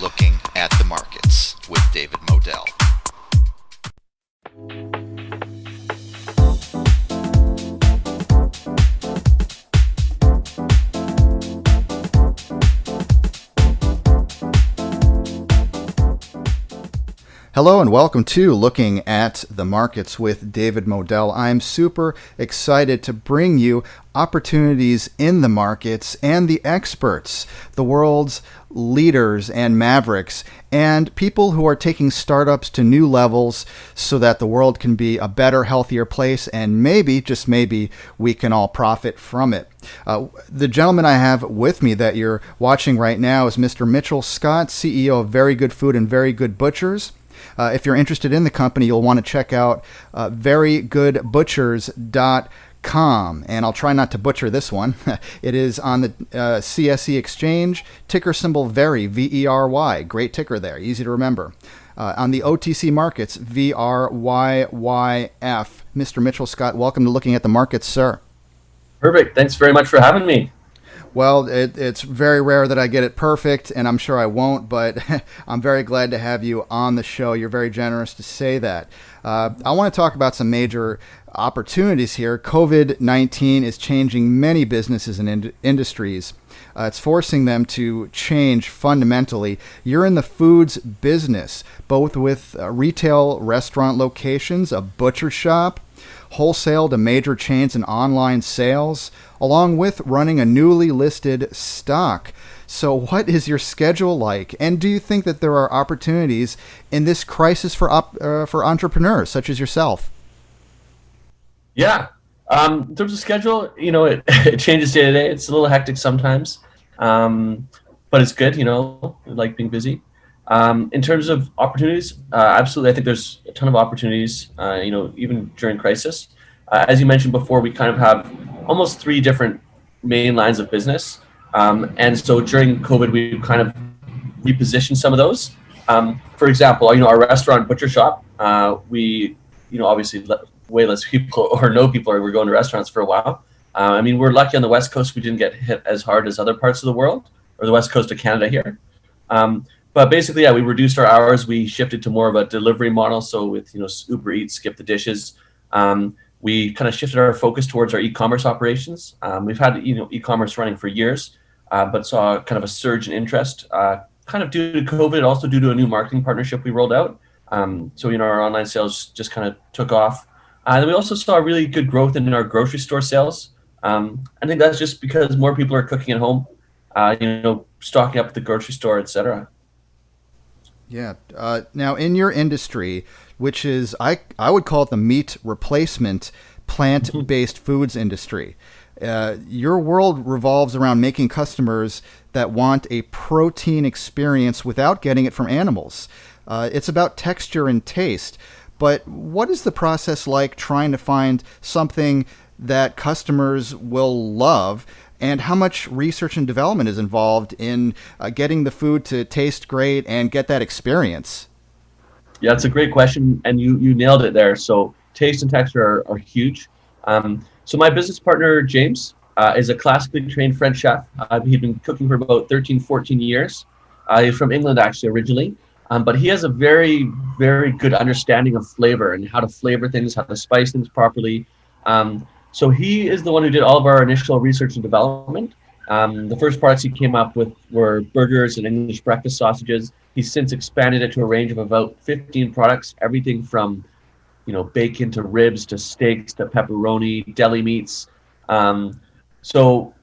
Looking at the Markets with David Modell. Hello and welcome to Looking at the Markets with David Modell. I'm super excited to bring you opportunities in the markets and the experts, the world's leaders and mavericks, and people who are taking startups to new levels so that the world can be a better, healthier place, and maybe, just maybe, we can all profit from it. The gentleman I have with me that you're watching right now is Mr. Mitchell Scott, CEO of Very Good Food and Very Good Butchers. If you're interested in the company, you'll want to check out verygoodbutchers.com. And I'll try not to butcher this one. It is on the CSE exchange, ticker symbol VERY, V-E-R-Y. Great ticker there, easy to remember. On the OTC markets, VRYYF. Mr. Mitchell Scott, welcome to Looking at the Markets, sir. Perfect. Thanks very much for having me. Well, it's very rare that I get it perfect, and I'm sure I won't, but I'm very glad to have you on the show. You're very generous to say that. I want to talk about some major opportunities here. COVID-19 is changing many businesses and industries. It's forcing them to change fundamentally. You're in the foods business, both with retail restaurant locations, a butcher shop, wholesale to major chains and online sales, along with running a newly listed stock. So what is your schedule like? And do you think that there are opportunities in this crisis for entrepreneurs such as yourself? Yeah. In terms of schedule, it changes day to day. It's a little hectic sometimes, but it's good, I like being busy. In terms of opportunities, absolutely. I think there's a ton of opportunities, even during crisis. As you mentioned before, we kind of have almost three different main lines of business. And so during COVID, we kind of repositioned some of those. For example, our restaurant butcher shop, we, obviously way less people or no people were going to restaurants for a while. We're lucky on the West Coast, we didn't get hit as hard as other parts of the world or the West Coast of Canada here. But basically, we reduced our hours. We shifted to more of a delivery model. So with, Uber Eats, Skip the Dishes, we kind of shifted our focus towards our e-commerce operations. We've had, e-commerce running for years, but saw kind of a surge in interest, kind of due to COVID, also due to a new marketing partnership we rolled out. So, our online sales just kind of took off. And we also saw really good growth in our grocery store sales. I think that's just because more people are cooking at home, stocking up at the grocery store, et cetera. Yeah. Now, in your industry, which is, I would call it the meat replacement plant-based foods industry, your world revolves around making customers that want a protein experience without getting it from animals. It's about texture and taste. But what is the process like trying to find something that customers will love? And how much research and development is involved in getting the food to taste great and get that experience? Yeah, it's a great question, and you nailed it there. So taste and texture are huge. So my business partner, James, is a classically trained French chef. He's been cooking for about 13, 14 years. He's from England, actually, originally. But he has a very, very good understanding of flavor and how to flavor things, how to spice things properly. So he is the one who did all of our initial research and development. The first products he came up with were burgers and English breakfast sausages. He's since expanded it to a range of about 15 products, everything from, bacon to ribs to steaks to pepperoni, deli meats. I don't want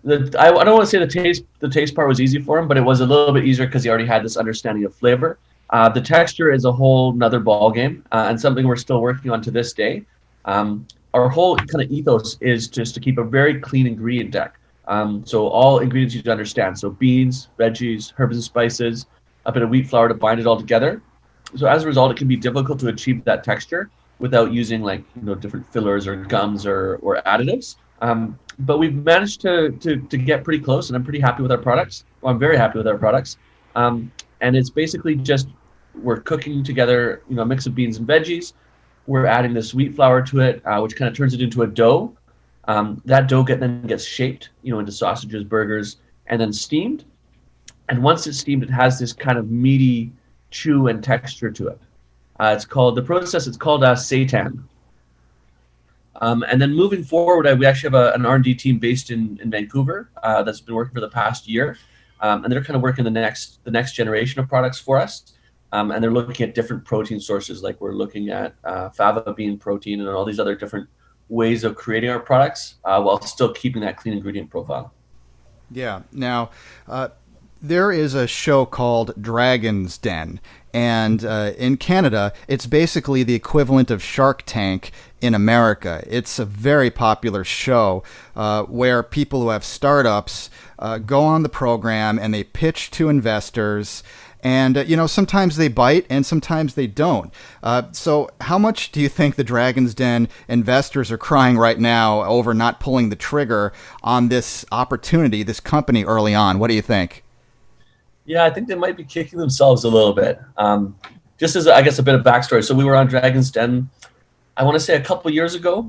to say the taste part was easy for him, but it was a little bit easier because he already had this understanding of flavor. The texture is a whole nother ball game, and something we're still working on to this day. Our whole kind of ethos is just to keep a very clean ingredient deck. So all ingredients you need to understand. So beans, veggies, herbs and spices, a bit of wheat flour to bind it all together. So as a result, it can be difficult to achieve that texture without using different fillers or gums or additives. But we've managed to get pretty close, and I'm pretty happy with our products. Well, I'm very happy with our products. And it's basically just we're cooking together, a mix of beans and veggies. We're adding this wheat flour to it, which kind of turns it into a dough. That dough then gets shaped, into sausages, burgers, and then steamed. And once it's steamed, it has this kind of meaty chew and texture to it. It's called seitan. And then moving forward, we actually have an R&D team based in Vancouver that's been working for the past year, and they're kind of working the next generation of products for us. And they're looking at different protein sources, like we're looking at fava bean protein and all these other different ways of creating our products while still keeping that clean ingredient profile. Yeah. Now, there is a show called Dragon's Den, and in Canada, it's basically the equivalent of Shark Tank in America. It's a very popular show where people who have startups go on the program and they pitch to investors. And, sometimes they bite and sometimes they don't. So how much do you think the Dragon's Den investors are crying right now over not pulling the trigger on this opportunity, this company early on? What do you think? Yeah, I think they might be kicking themselves a little bit. Just as, I guess, a bit of backstory. So we were on Dragon's Den, I want to say a couple years ago.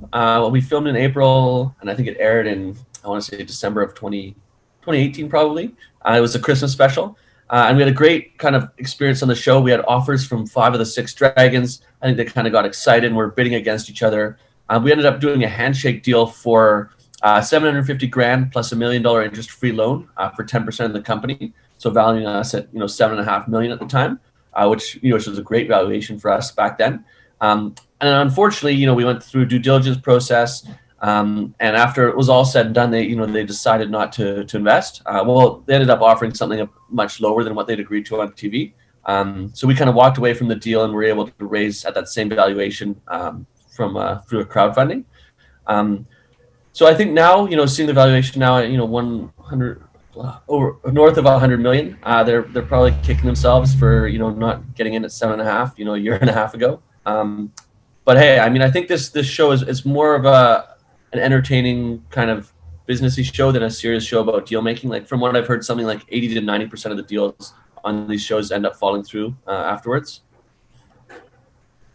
We filmed in April, and I think it aired in, I want to say December of 2018 probably. It was a Christmas special. And we had a great kind of experience on the show. We had offers from 5 of the 6 dragons. I think they kind of got excited and were bidding against each other. We ended up doing a handshake deal for $750,000 plus $1 million interest-free loan for 10% of the company. So valuing us at $7.5 million at the time, which was a great valuation for us back then. And unfortunately, we went through a due diligence process. And after it was all said and done, they decided not to invest. Well, they ended up offering something much lower than what they'd agreed to on TV. So we kind of walked away from the deal and were able to raise at that same valuation through a crowdfunding. So I think now, seeing the valuation now at 100 over north of 100 million, they're probably kicking themselves for not getting in at 7.5, a year and a half ago. But hey, I mean, I think this show is more of an entertaining kind of businessy show than a serious show about deal making. Like from what I've heard, something like 80 to 90% of the deals on these shows end up falling through afterwards.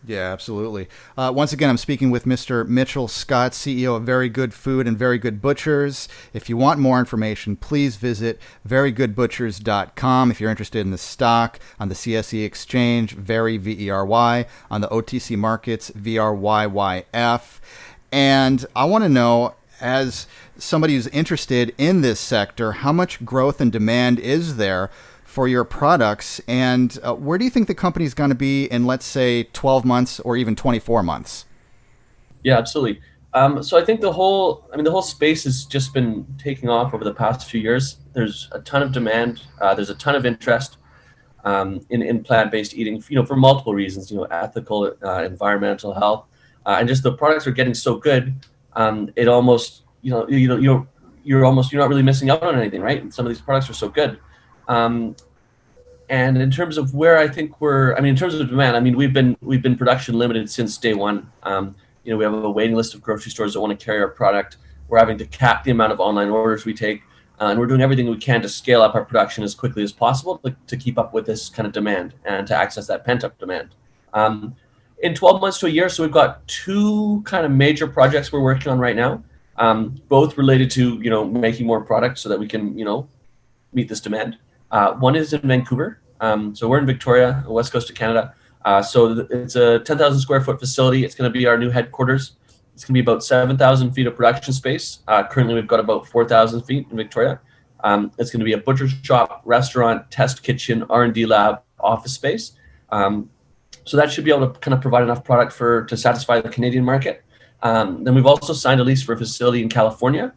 Yeah, absolutely. Once again, I'm speaking with Mr. Mitchell Scott, CEO of Very Good Food and Very Good Butchers. If you want more information, please visit verygoodbutchers.com. If you're interested in the stock on the CSE exchange, Very, VERY, on the OTC markets, VRYYF. And I want to know, as somebody who's interested in this sector, how much growth and demand is there for your products, and where do you think the company is going to be in, let's say, 12 months or even 24 months? Yeah, absolutely. So I think the whole space has just been taking off over the past few years. There's a ton of demand. There's a ton of interest in plant-based eating, for multiple reasons, ethical, environmental, health, and just the products are getting so good. It almost, you're not really missing out on anything, right? Some of these products are so good. And in terms of where I think in terms of demand, we've been production limited since day one. We have a waiting list of grocery stores that want to carry our product. We're having to cap the amount of online orders we take, and we're doing everything we can to scale up our production as quickly as possible to keep up with this kind of demand and to access that pent-up demand. In 12 months to a year, so we've got 2 kind of major projects we're working on right now, both related to making more products so that we can meet this demand. One is in Vancouver. So we're in Victoria, the west coast of Canada. So it's a 10,000 square foot facility. It's going to be our new headquarters. It's going to be about 7,000 feet of production space. Currently, we've got about 4,000 feet in Victoria. It's going to be a butcher shop, restaurant, test kitchen, R&D lab, office space. So that should be able to kind of provide enough product to satisfy the Canadian market. Then we've also signed a lease for a facility in California.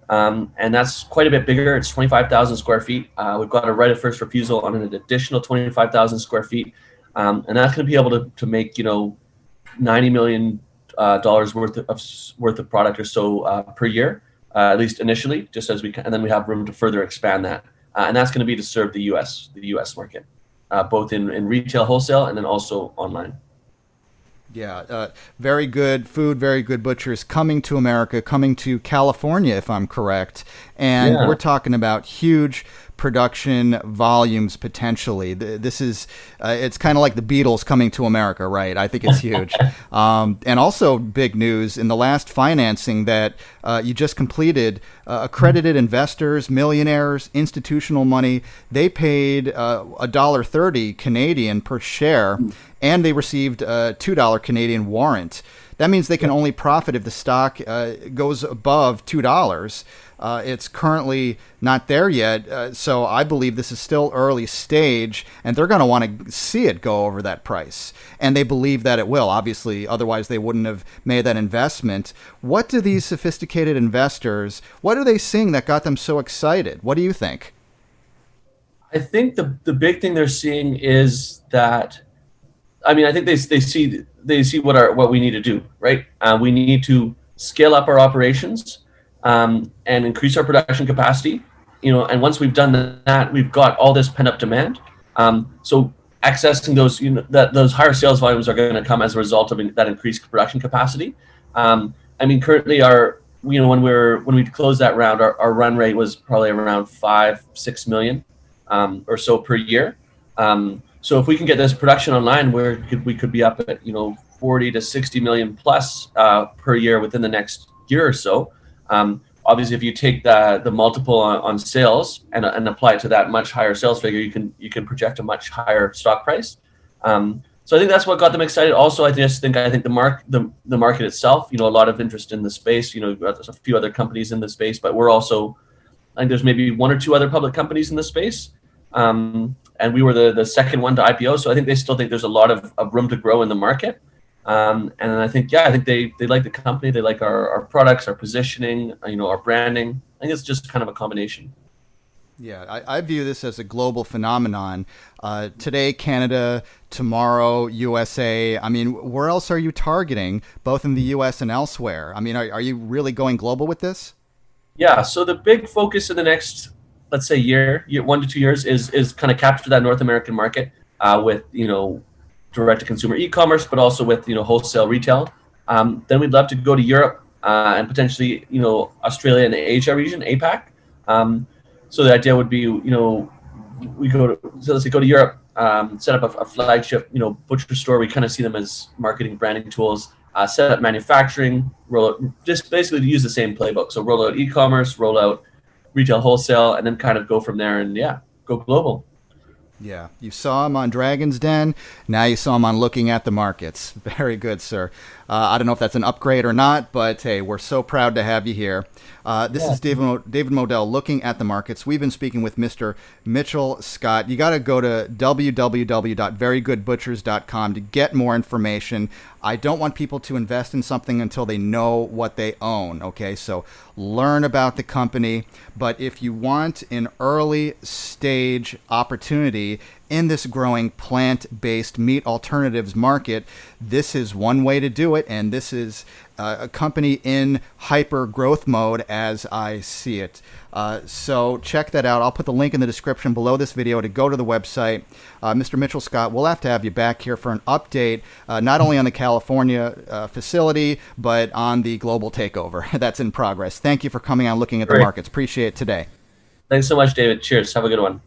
And that's quite a bit bigger. It's 25,000 square feet. We've got a right of first refusal on an additional 25,000 square feet. And that's going to be able to make, $90 million worth of product or so per year, at least initially, just as we can. And then we have room to further expand that. And that's going to be to serve the U.S. market, both in retail, wholesale, and then also online. Yeah, Very Good Food, Very Good Butchers coming to America, coming to California, if I'm correct. And Yeah. we're talking about huge production volumes potentially. This is it's kind of like the Beatles coming to America, right? I think it's huge. And also big news in the last financing that you just completed, accredited investors, millionaires, institutional money, they paid $1.30 Canadian per share, and they received a $2 Canadian warrant. That means they can only profit if the stock goes above $2. It's currently not there yet, so I believe this is still early stage, and they're going to want to see it go over that price. And they believe that it will, obviously, otherwise they wouldn't have made that investment. What do these sophisticated investors, what are they seeing that got them so excited? What do you think? I think the big thing they're seeing is that, I mean, I think they see what we need to do, right? We need to scale up our operations, and increase our production capacity. And once we've done that, we've got all this pent up demand. So accessing those, those higher sales volumes are going to come as a result of that increased production capacity. I mean, currently when we closed that round, our run rate was probably around 5-6 million or so per year. So if we can get this production online, we could be up at 40 to 60 million plus per year within the next year or so. Obviously, if you take the multiple on sales and apply it to that much higher sales figure, you can project a much higher stock price. So I think that's what got them excited. Also, I think the market itself, a lot of interest in the space. There's a few other companies in the space, but I think there's maybe one or two other public companies in the space. And we were the second one to IPO. So I think they still think there's a lot of room to grow in the market. And I think they like the company. They like our products, our positioning, our branding. I think it's just kind of a combination. Yeah, I view this as a global phenomenon. Today, Canada, tomorrow, USA. I mean, where else are you targeting, both in the US and elsewhere? I mean, are you really going global with this? Yeah, so the big focus in the next, let's say, year 1 to 2 years is kind of capture that North American market with, direct-to-consumer e-commerce, but also with, wholesale retail. Then we'd love to go to Europe and potentially, Australia and the Asia region, APAC. So the idea would be, let's say go to Europe, set up a flagship, butcher store. We kind of see them as marketing, branding tools. Set up manufacturing, just basically to use the same playbook. So roll out e-commerce, roll out retail, wholesale, and then kind of go from there and go global. Yeah, you saw him on Dragon's Den. Now you saw him on Looking at the Markets. Very good, sir. I don't know if that's an upgrade or not, but hey, we're so proud to have you here. This is David Modell, Looking at the Markets. We've been speaking with Mr. Mitchell Scott. You got to go to www.verygoodbutchers.com to get more information. I don't want people to invest in something until they know what they own, okay? So learn about the company. But if you want an early stage opportunity in this growing plant-based meat alternatives market, this is one way to do it, and this is a company in hyper growth mode as I see it. So check that out. I'll put the link in the description below this video to go to the website. Mr. Mitchell Scott, we'll have to have you back here for an update, not only on the California facility, but on the global takeover that's in progress. Thank you for coming on Looking at the Markets. Appreciate it today. Thanks so much, David. Cheers. Have a good one.